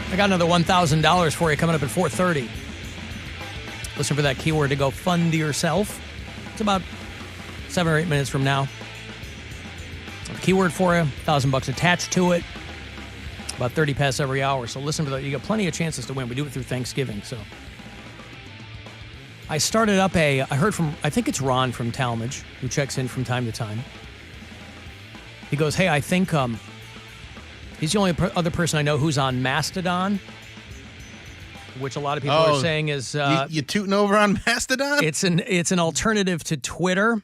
I got another $1,000 for you coming up at 4:30. Listen for that keyword to go fund yourself. It's about 7 or 8 minutes from now. Keyword for you, $1,000 attached to it. About 30 past every hour. So listen for that. You got plenty of chances to win. We do it through Thanksgiving. So I started up I heard from, I think it's Ron from Talmadge, who checks in from time to time. He goes, hey, I think he's the only other person I know who's on Mastodon, which a lot of people are saying is... you tooting over on Mastodon? It's an alternative to Twitter.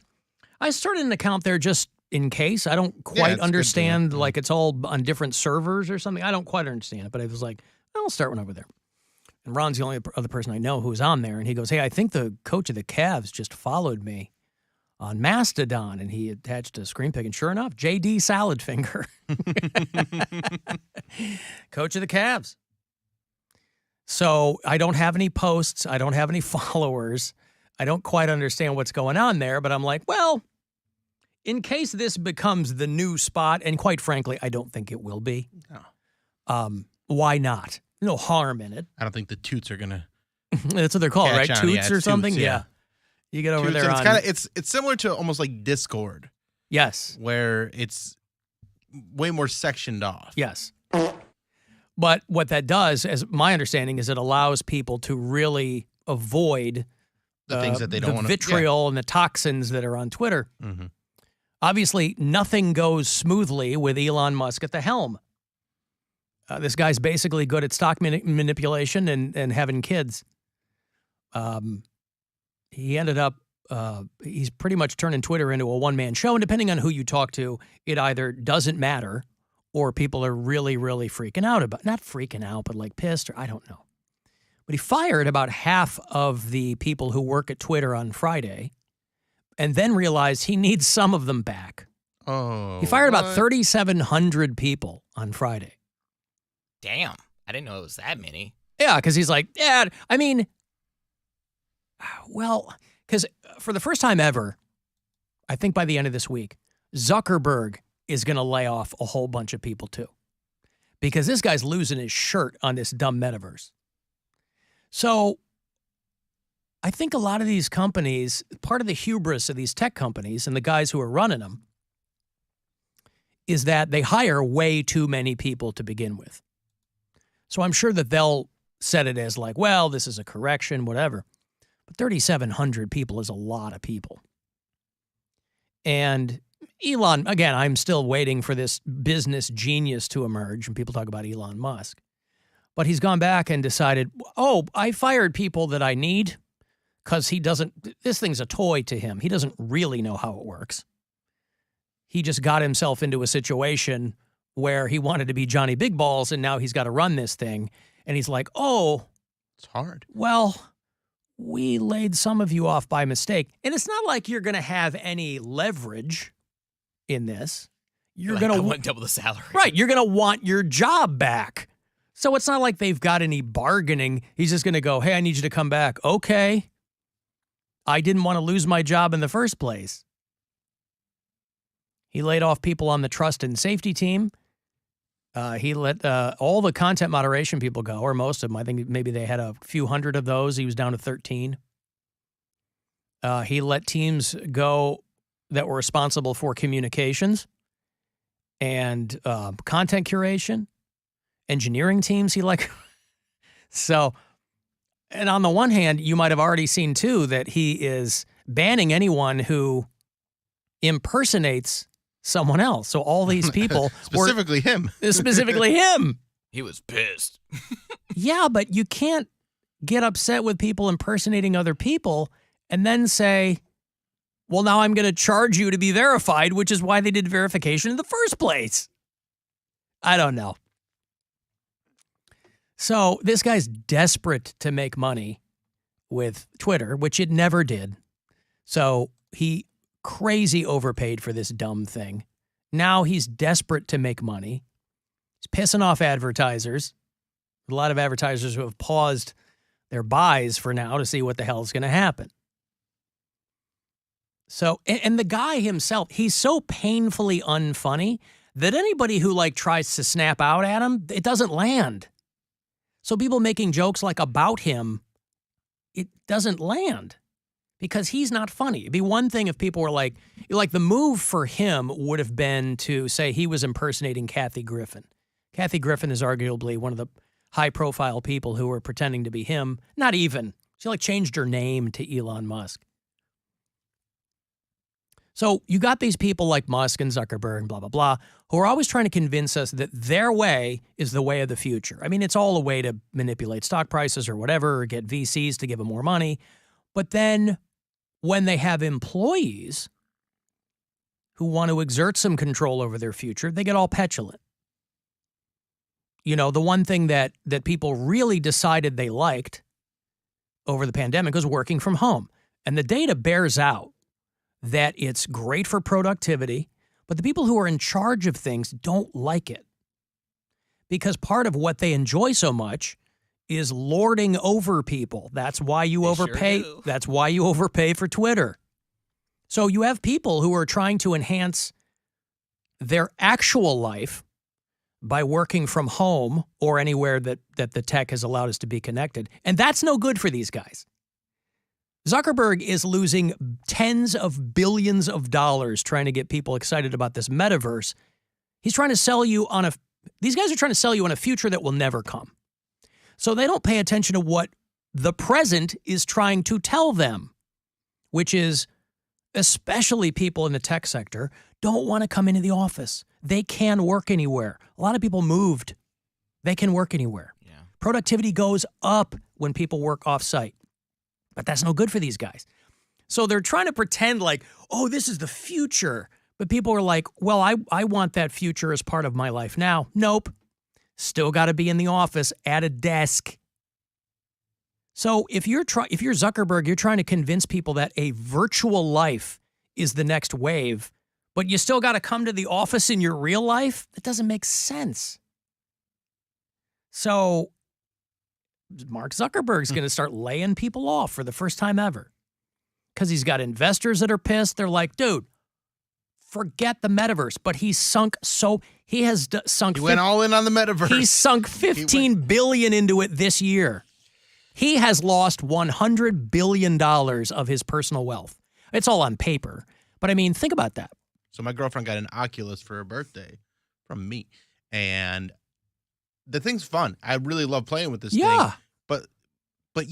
I started an account there just in case. I don't quite understand, like it's all on different servers or something. I don't quite understand it, but I was like, I'll start one over there. And Ron's the only other person I know who's on there, and he goes, hey, I think the coach of the Cavs just followed me on Mastodon, and he attached a screen pic, and sure enough, J.D. Salad Finger. Coach of the Cavs. So I don't have any posts. I don't have any followers. I don't quite understand what's going on there, but I'm like, well, in case this becomes the new spot, and quite frankly, I don't think it will be. No. Why not? No harm in it. I don't think the toots are going to... That's what they're called, right? Toots or something? Toots, yeah. You get over there on... It's similar to almost like Discord. Yes. Where it's way more sectioned off. Yes. But what that does, as my understanding, is it allows people to really avoid the things that they don't want to... The vitriol and the toxins that are on Twitter. Mm-hmm. Obviously, nothing goes smoothly with Elon Musk at the helm. This guy's basically good at stock manipulation and having kids. He ended up, he's pretty much turning Twitter into a one-man show, and depending on who you talk to, it either doesn't matter or people are really, really freaking out about, not freaking out, but like pissed, or I don't know. But he fired about half of the people who work at Twitter on Friday and then realized he needs some of them back. Oh. He fired about 3,700 people on Friday. Damn. I didn't know it was that many. Yeah, because he's like, yeah, I mean, well, because for the first time ever, I think by the end of this week, Zuckerberg is going to lay off a whole bunch of people too. Because this guy's losing his shirt on this dumb metaverse. So I think a lot of these companies, part of the hubris of these tech companies and the guys who are running them is that they hire way too many people to begin with. So I'm sure that they'll set it as like, well, this is a correction, whatever. But 3,700 people is a lot of people. And Elon, again, I'm still waiting for this business genius to emerge, and people talk about Elon Musk. But he's gone back and decided, oh, I fired people that I need because this thing's a toy to him. He doesn't really know how it works. He just got himself into a situation where he wanted to be Johnny Big Balls, and now he's got to run this thing. And he's like, oh. It's hard. Well, we laid some of you off by mistake. And it's not like you're going to have any leverage in this. You're going to want double the salary. Right. You're going to want your job back. So it's not like they've got any bargaining. He's just going to go, hey, I need you to come back. Okay. I didn't want to lose my job in the first place. He laid off people on the trust and safety team. He let all the content moderation people go, or most of them. I think maybe they had a few hundred of those. He was down to 13. He let teams go that were responsible for communications and content curation, engineering teams. So, and on the one hand, you might have already seen too that he is banning anyone who impersonates someone else. So all these people specifically him. Specifically him. He was pissed. Yeah, but you can't get upset with people impersonating other people and then say, well, now I'm going to charge you to be verified, which is why they did verification in the first place. I don't know. So this guy's desperate to make money with Twitter, which it never did. So he crazy overpaid for this dumb thing. Now he's desperate to make money. He's pissing off advertisers. A lot of advertisers who have paused their buys for now to see what the hell is going to happen. So, and the guy himself, he's so painfully unfunny that anybody who tries to snap out at him, it doesn't land. So people making jokes like about him, it doesn't land because he's not funny. It'd be one thing if people were like the move for him would have been to say he was impersonating Kathy Griffin. Kathy Griffin is arguably one of the high-profile people who were pretending to be him. Not even. She changed her name to Elon Musk. So you got these people like Musk and Zuckerberg and blah, blah, blah, who are always trying to convince us that their way is the way of the future. I mean, it's all a way to manipulate stock prices or whatever, or get VCs to give them more money. But then when they have employees who want to exert some control over their future, they get all petulant. You know, the one thing that people really decided they liked over the pandemic was working from home. And the data bears out that it's great for productivity, but the people who are in charge of things don't like it. Because part of what they enjoy so much is lording over people. That's why you overpay. Sure do. That's why you overpay for Twitter. So you have people who are trying to enhance their actual life by working from home or anywhere that the tech has allowed us to be connected. And that's no good for these guys. Zuckerberg is losing tens of billions of dollars trying to get people excited about this metaverse. He's trying to sell you on these guys are trying to sell you on a future that will never come. So they don't pay attention to what the present is trying to tell them, which is especially people in the tech sector don't want to come into the office. They can work anywhere. A lot of people moved. They can work anywhere. Yeah. Productivity goes up when people work off-site. But that's no good for these guys. So they're trying to pretend like, oh, this is the future. But people are like, well, I want that future as part of my life now. Nope. Still got to be in the office at a desk. So if you're Zuckerberg, you're trying to convince people that a virtual life is the next wave, but you still got to come to the office in your real life, that doesn't make sense. So Mark Zuckerberg's going to start laying people off for the first time ever because he's got investors that are pissed. They're like, dude, forget the metaverse. But he's sunk he went all in on the metaverse. He's sunk $15 billion into it this year. He has lost $100 billion of his personal wealth. It's all on paper. But I mean, think about that. So my girlfriend got an Oculus for her birthday from me. And the thing's fun. I really love playing with this thing. But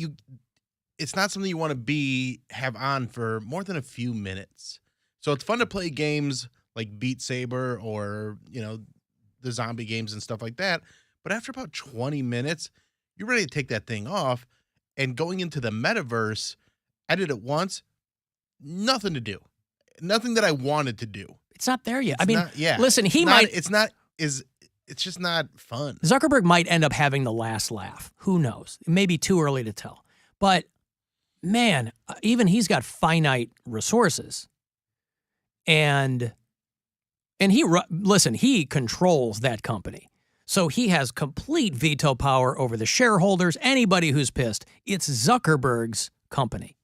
it's not something you want to have on for more than a few minutes. So it's fun to play games like Beat Saber or, the zombie games and stuff like that. But after about 20 minutes, you're ready to take that thing off. And going into the metaverse, I did it once. Nothing to do. Nothing that I wanted to do. It's not there yet. Listen, it's just not fun. Zuckerberg might end up having the last laugh. Who knows? It may be too early to tell. But, man, even he's got finite resources. And he controls that company. So he has complete veto power over the shareholders, anybody who's pissed. It's Zuckerberg's company.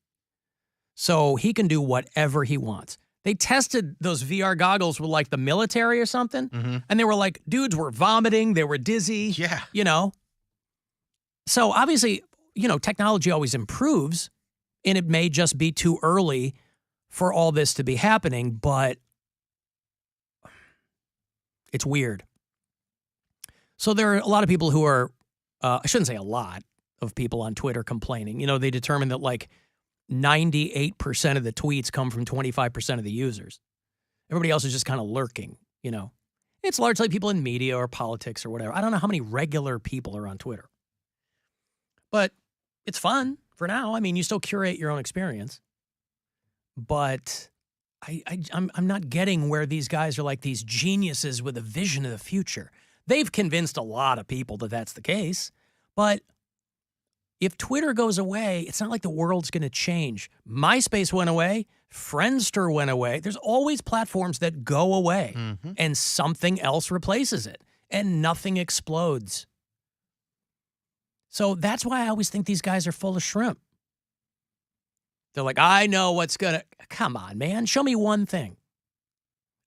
So he can do whatever he wants. They tested those VR goggles with the military or something. Mm-hmm. And they were like, dudes were vomiting. They were dizzy. Yeah. So obviously, technology always improves and it may just be too early for all this to be happening, but it's weird. So there are a lot of people who are, I shouldn't say a lot of people on Twitter complaining. They determined that 98% of the tweets come from 25% of the users. Everybody else is just kind of lurking, It's largely people in media or politics or whatever. I don't know how many regular people are on Twitter. But it's fun for now. I mean, you still curate your own experience. But I'm not getting where these guys are like these geniuses with a vision of the future. They've convinced a lot of people that that's the case. But if Twitter goes away, it's not like the world's going to change. MySpace went away. Friendster went away. There's always platforms that go away and something else replaces it and nothing explodes. So that's why I always think these guys are full of shrimp. They're like, I know what's going to... Come on, man. Show me one thing.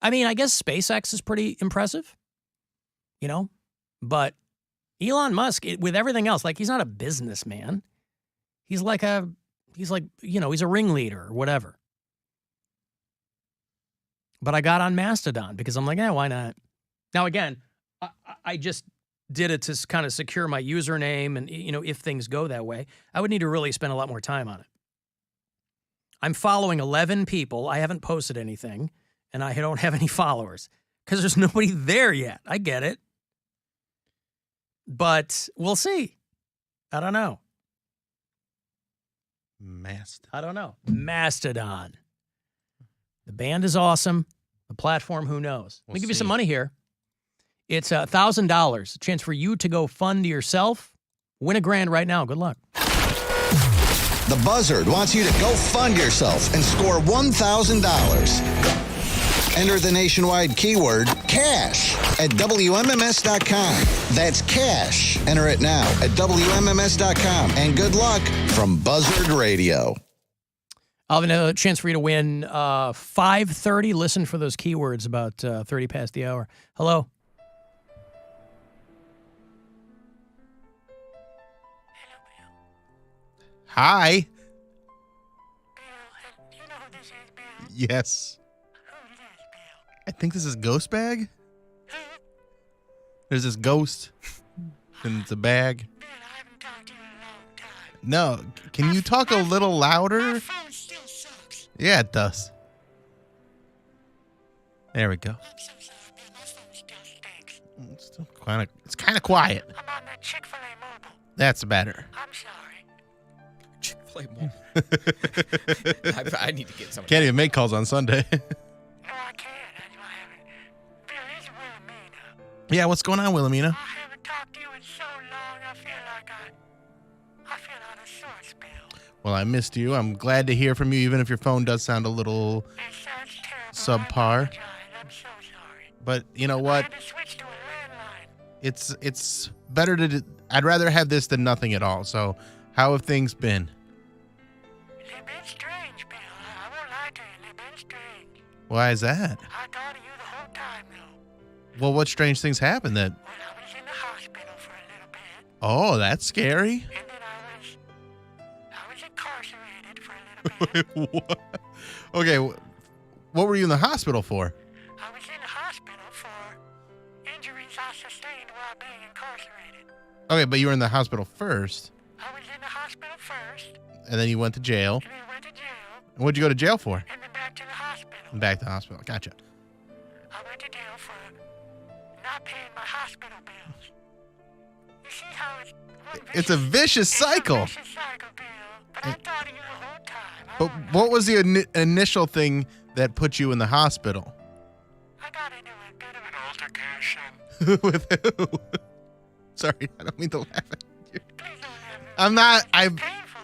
I mean, I guess SpaceX is pretty impressive, but Elon Musk, with everything else, like he's not a businessman. He's like, he's a ringleader or whatever. But I got on Mastodon because I'm like, why not? Now, again, I just did it to kind of secure my username. And, if things go that way, I would need to really spend a lot more time on it. I'm following 11 people. I haven't posted anything, and I don't have any followers because there's nobody there yet. I get it. But we'll see. I don't know. I don't know. Mastodon. The band is awesome. The platform, who knows? Let me give you some money here. It's $1,000. A chance for you to go fund yourself. Win $1,000 right now. Good luck. The Buzzard wants you to go fund yourself and score $1,000. Enter the nationwide keyword CASH at WMMS.com. That's CASH. Enter it now at WMMS.com. And good luck from Buzzard Radio. I'll have a chance for you to win 5:30. Listen for those keywords about 30 past the hour. Hello. Hi. Bill, you know who this is, Bill? Yes. Who is this, Bill? I think this is Ghost Bag. Who? There's this ghost, and it's a bag. Bill, I haven't talked to you in a long time. No, can you talk a little My louder? phone still sucks. Yeah, it does. There we go. I'm so sorry, Bill. My phone still stinks. It's still it's kind of quiet. I'm on that Chick-fil-A mobile. That's better. I'm sorry. Chick-fil-A mall. I need to get some. Can't even make calls on Sunday. No, I can't. That's why I haven't. Bill, it's Wilhelmina. Yeah, what's going on, Wilhelmina? I haven't talked to you in so long. I feel like I feel out of sorts, Bill. Well, I missed you. I'm glad to hear from you, even if your phone does sound a little It sounds terrible. subpar. I apologize. I'm so sorry. But you know I what? had to switch to a landline. It's better to. I'd rather have this than nothing at all. So, how have things been? They've been strange, Bill. I won't lie to you. They've been strange. Why is that? I thought of you the whole time, though. Well, what strange things happened that? Well, I was in the hospital for a little bit, Oh, that's scary. and then I was incarcerated for a little bit. What? Okay, what were you in the hospital for? I was in the hospital for injuries I sustained while being incarcerated. Okay, but you were in the hospital first, I was in the hospital first, and then you went to jail. and then went to jail, What'd you go to jail for? and then back to the hospital. Back to the hospital. Gotcha. I went to jail for not paying my hospital bills. You see how it's It's a vicious cycle. It's a vicious cycle, Bill. But I thought of you the whole time. But what was the initial thing that put you in the hospital? I got into a bit of an altercation. With who? Sorry, I don't mean to laugh at you. Please don't have it. I'm not. It's painful,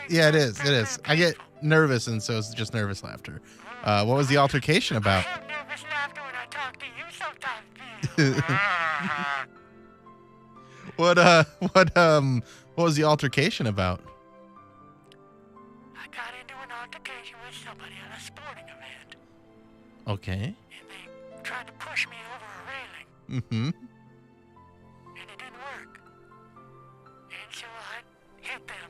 though. Yeah, it is. It is. I get nervous, and so it's just nervous laughter. What was the altercation I about? have nervous laughter when I talk to you sometimes, Bill. What was the altercation about? I got into an altercation with somebody at a sporting event, Okay. and they tried to push me over a railing, Mm-hmm. and it didn't work. And so I hit them.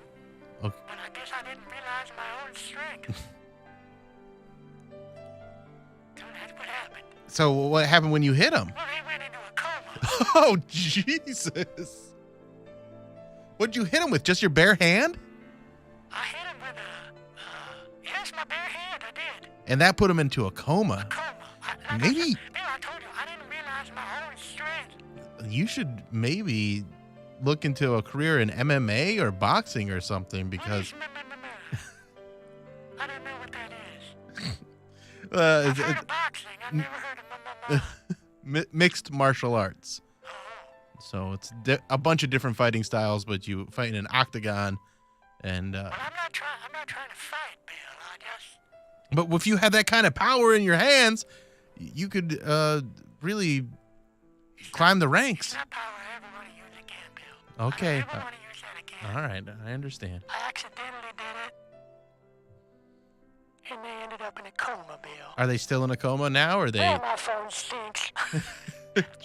Okay. But I guess I didn't realize my own strength. So that's what happened. So what happened when you hit him? Well, they went into a coma. Oh, Jesus. What'd you hit him with? Just your bare hand? I hit him with yes, my bare hand, I did. And that put him into a coma. Coma. Maybe- Bill, I told you, I didn't realize my own strength. You should maybe look into a career in MMA or boxing or something because I don't know what that is. it's I've heard of boxing. I've never heard of mixed martial arts. Oh. So it's a bunch of different fighting styles, but you fight in an octagon. And Well, I'm not trying to fight, Bill. I just but if you had that kind of power in your hands, you could really climb the ranks. it's not power I ever want to use again, Bill. Okay. I don't ever want to use that again. All right, I understand. I accidentally did it. And they ended up in a coma, Bill. Are they still in a coma now, or Oh, they? my phone stinks.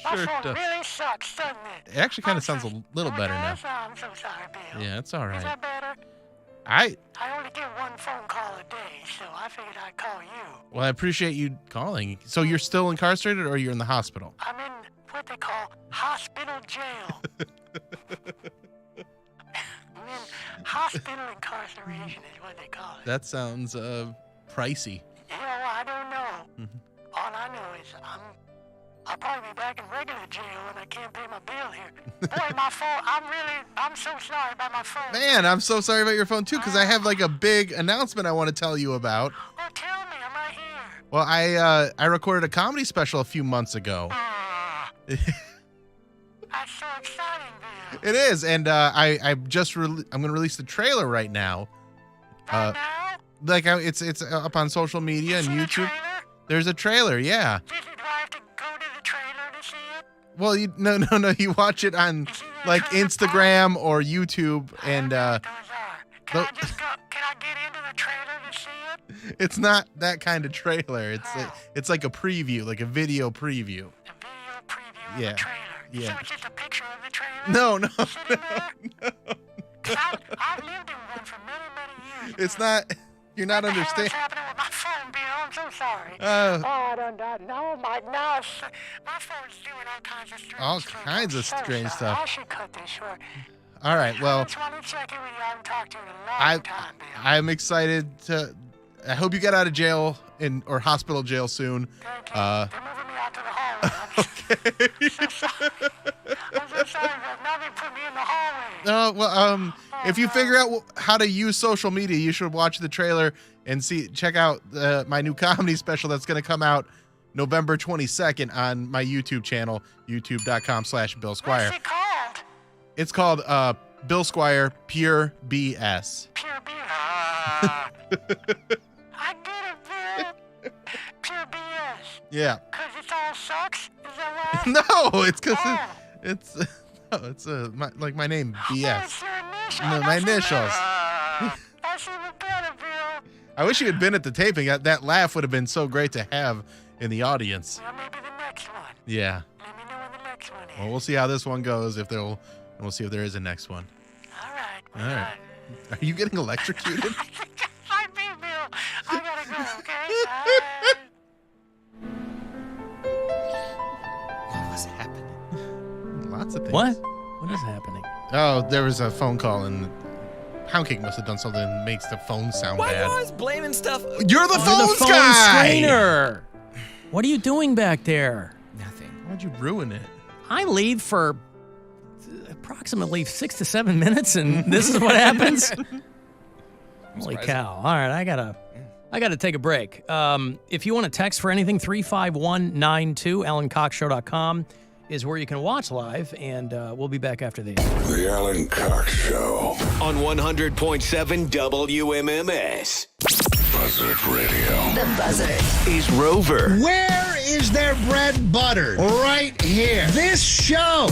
My Sure phone does. really sucks, doesn't it? It actually kind I'm of sounds a so- little Oh, better it now. does? Oh, I'm so sorry, Bill. Yeah, it's all Is right. that better? I I only get one phone call a day, so I figured I'd call you. Well, I appreciate you calling. So you're still incarcerated or you're in the hospital? I'm in what they call hospital jail. I'm in hospital incarceration is what they call it. That sounds pricey. You know, I don't know. All I know is I'll probably be back in regular jail and I can't pay my bill here. Boy, my phone, I'm so sorry about my phone. Man, I'm so sorry about your phone too, because I have like a big announcement I want to tell you about. Oh, tell me, I'm right here. Well, I recorded a comedy special a few months ago. That's so exciting, Bill. It is, and I'm gonna release the trailer right now. Right now? It's up on social media and You see the YouTube. trailer? There's a trailer, yeah. Do I have to go to the trailer to see it? Well, no, you watch it on like Instagram or YouTube, and I don't know what those are. Can I tho- just go? Can I get into the trailer to see it? it's not that kind of trailer. Oh. It's like a preview, like a video preview. A video preview of Yeah. the trailer. Yeah. So it's just a picture of the trailer? No, Sitting there? 'Cause I've lived in one for many, many years. it's now. not. You're not What the hell is understanding. happening with my phone, Bill? I'm so sorry. Uh, I don't know. My phone's doing all kinds of strange All stuff. kinds I'm of so strange sorry. stuff. I should cut this short. All right. Well, I just wanted to check in with you. I haven't talked to you in a long I time, Bill. I'm excited to. I hope you get out of jail or hospital jail soon. Thank you. uh, They're moving me out to the hallway. Okay. I'm so sorry. I'm so sorry, but now they put me in the hallway. No, well, if you figure out how to use social media, you should watch the trailer and check out my new comedy special that's going to come out November 22nd on my YouTube channel, youtube.com/Bill Squire. What's it called? It's called Bill Squire Pure BS. Pure beer. I get it, Bill. Pure BS. Yeah. Because it all sucks? Is that why? No, it's because Oh. it's my name Oh, BS. it's your initials. No, my initials. That's even better, Bill. I wish you had been at the taping. That laugh would have been so great to have in the audience. Well, maybe the next one. Yeah. Let me know when the next one is. Well, we'll see how this one goes. We'll see if there is a next one. All right. All right. Are you getting electrocuted? I mean, Bill, I gotta go, okay? What was happening? Lots of things. What? What is happening? Oh, there was a phone call and Poundcake must have done something that makes the phone sound Why are you bad. always blaming stuff? You're the You're phones the phone guy. screener. What are you doing back there? Nothing. Why'd you ruin it? I leave for approximately 6 to 7 minutes, and this is what happens. Holy surprised. cow! All right, I gotta take a break. If you want to text for anything, 35192 AlanCoxShow.com is where you can watch live, and we'll be back after these. The Alan Cox Show on 100.7 WMMS. Buzzard Radio. The Buzzard. Is Rover. Where is their bread buttered? Right here. This show